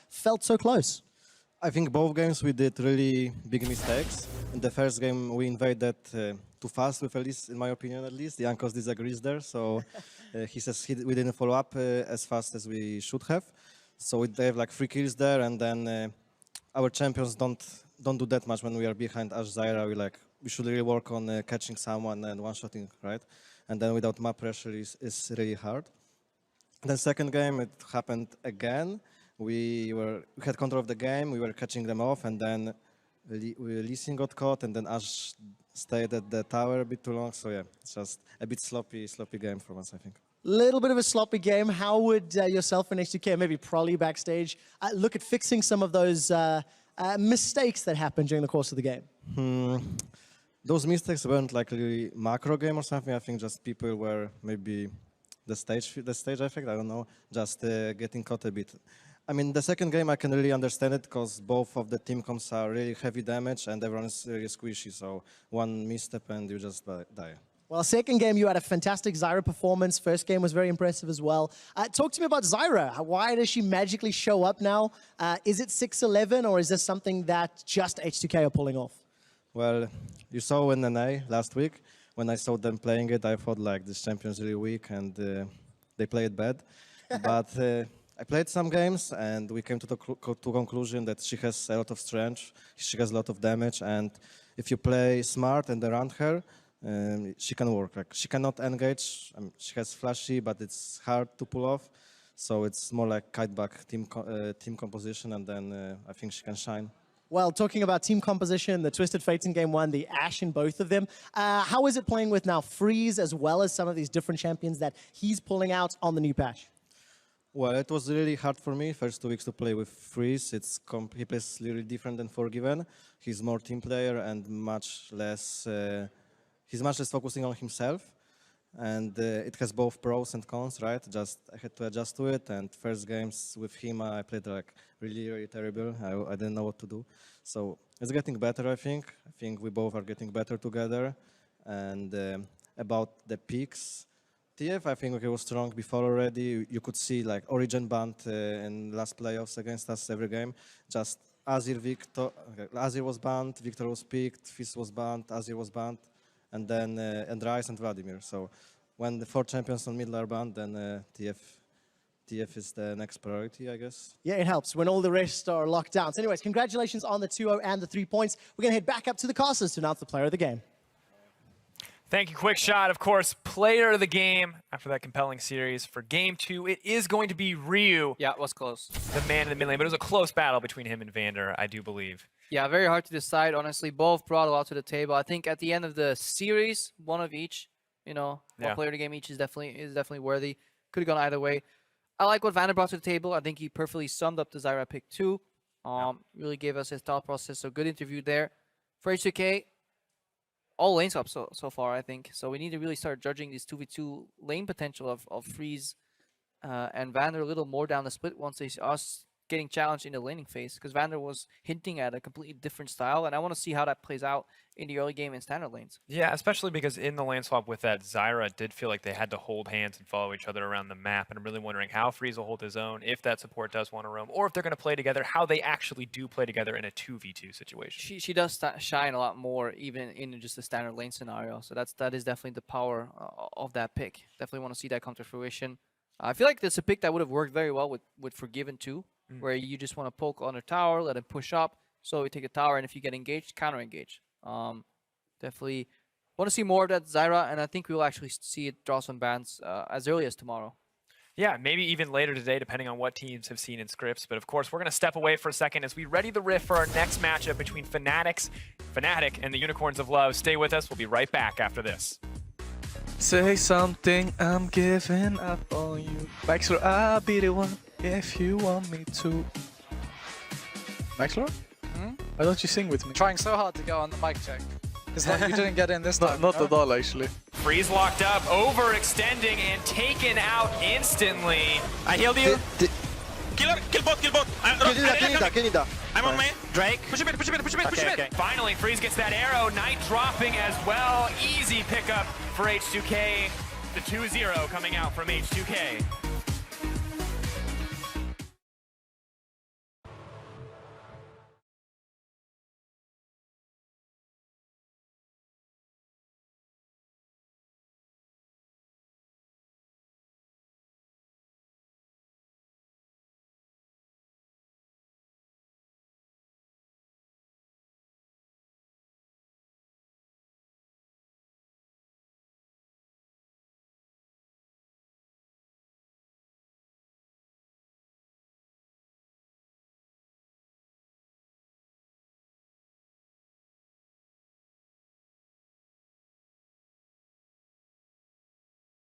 felt so close? I think both games we did really big mistakes. In the first game, we invaded too fast with Elise, in my opinion at least. Jankos disagrees there, so he says we didn't follow up as fast as we should have. So they have like 3 kills there, and then our champions don't do that much when we are behind Ashe Zyra. We should really work on catching someone and one-shotting, right? And then without map pressure is really hard. Then second game, it happened again. We had control of the game, we were catching them off, and then Lee Sin got caught, and then Ashe stayed at the tower a bit too long. So yeah, it's just a bit sloppy game from us, I think. Little bit of a sloppy game. How would yourself and H2K, maybe Prolly backstage, look at fixing some of those mistakes that happened during the course of the game? Those mistakes weren't like really macro game or something. I think just people were maybe the stage effect. I don't know, just getting caught a bit. I mean, the second game I can really understand it because both of the team comps are really heavy damage and everyone is really squishy. So one misstep and you just die. Well, second game, you had a fantastic Zyra performance. First game was very impressive as well. Talk to me about Zyra. Why does she magically show up now? Is it 6-11 or is this something that just H2K are pulling off? Well, you saw in NA last week, when I saw them playing it, I thought like this champion is really weak and they play it bad. But I played some games and we came to the conclusion that she has a lot of strength, she has a lot of damage, and if you play smart and around her, she can work. Like she cannot engage. She has flashy, but it's hard to pull off. So it's more like kite back team composition, and then I think she can shine. Well, talking about team composition, the Twisted Fates in game 1, the Ashe in both of them. How is it playing with now Freeze as well as some of these different champions that he's pulling out on the new patch? Well, it was really hard for me first 2 weeks to play with Freeze. He plays really different than Forgiven. He's more team player and much less. He's much less focusing on himself. and it has both pros and cons, right? Just I had to adjust to it, and first games with him I played like really terrible. I didn't know what to do. So it's getting better, I think. I think we both are getting better together. And about the picks, TF, I think he was strong before already. You could see like Origin banned in last playoffs against us every game. Just Azir, Victor, Azir was banned, Victor was picked, Fizz was banned, Azir was banned, and then and Ryze and Vladimir. So when the 4 champions on middle are banned, then TF is the next priority, I guess. Yeah, it helps when all the rest are locked down. So anyways, congratulations on the 2-0 and the 3 points. We're going to head back up to the casters to announce the player of the game. Thank you, Quick Shot. Of course, player of the game after that compelling series. For game 2, it is going to be Ryu, Yeah, it was close. the man in the mid lane, but it was a close battle between him and Vander, I do believe. Yeah, very hard to decide, honestly. Both brought a lot to the table. I think at the end of the series, one of each, you know, one Yeah. player of the game each is definitely worthy. Could have gone either way. I like what Vander brought to the table. I think he perfectly summed up the Zyra pick too. Really gave us his thought process. So good interview there. For H2K, all lanes up so far, I think. So we need to really start judging this 2v2 lane potential of Freeze and Vander a little more down the split once they see us getting challenged in the laning phase. Because Vander was hinting at a completely different style, and I want to see how that plays out in the early game in standard lanes. Yeah, especially because in the lane swap with that, Zyra did feel like they had to hold hands and follow each other around the map. And I'm really wondering how Freeze will hold his own, if that support does want to roam, or if they're going to play together, how they actually do play together in a 2v2 situation. She does shine a lot more even in just a standard lane scenario. So that is definitely the power of that pick. Definitely want to see that come to fruition. I feel like that's a pick that would have worked very well with Forgiven too, where you just want to poke on a tower, let him push up, so we take a tower, and if you get engaged, counter engage. Definitely want to see more of that Zyra, and I think we will actually see it draw some bans as early as tomorrow. Yeah, maybe even later today, depending on what teams have seen in scripts. But of course, we're going to step away for a second as we ready the riff for our next matchup between Fnatic and the Unicorns of Love. Stay with us. We'll be right back after this. Say something, I'm giving up on you. Maxlor, I'll be the one if you want me to. Maxlor? Why don't you sing with me? Trying so hard to go on the mic check. It's like you didn't get in this time. Not at all, actually. Freeze locked up, overextending, and taken out instantly. I healed you. Kill bot. I'm on main. Drake. Push a bit. Okay. Finally, Freeze gets that arrow. Knight dropping as well. Easy pickup for H2K. The 2-0 coming out from H2K.